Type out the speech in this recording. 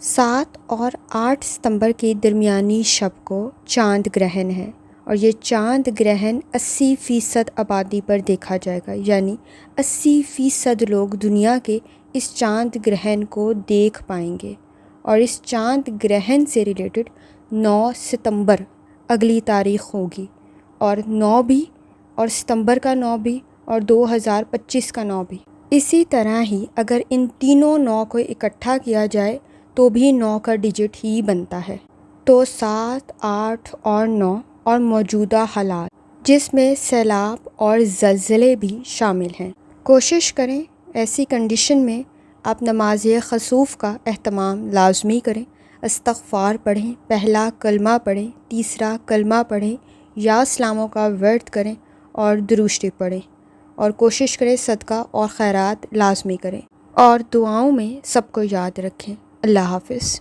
7 اور 8 ستمبر کے درمیانی شب کو چاند گرہن ہے اور یہ چاند گرہن 80% آبادی پر دیکھا جائے گا، یعنی 80% لوگ دنیا کے اس چاند گرہن کو دیکھ پائیں گے۔ اور اس چاند گرہن سے ریلیٹڈ 9 ستمبر اگلی تاریخ ہوگی، اور 9 بھی، اور ستمبر کا 9 بھی، اور 2025 کا 9 بھی۔ اسی طرح ہی اگر ان تینوں 9 کو اکٹھا کیا جائے تو بھی 9 کا ڈیجٹ ہی بنتا ہے۔ تو 7، 8 اور 9 اور موجودہ حالات جس میں سیلاب اور زلزلے بھی شامل ہیں۔ کوشش کریں ایسی کنڈیشن میں آپ نماز خسوف کا اہتمام لازمی کریں، استغفار پڑھیں، پہلا کلمہ پڑھیں، تیسرا کلمہ پڑھیں، یا اسلاموں کا ورد کریں اور درود شریف پڑھیں، اور کوشش کریں صدقہ اور خیرات لازمی کریں، اور دعاؤں میں سب کو یاد رکھیں۔ اللہ حافظ۔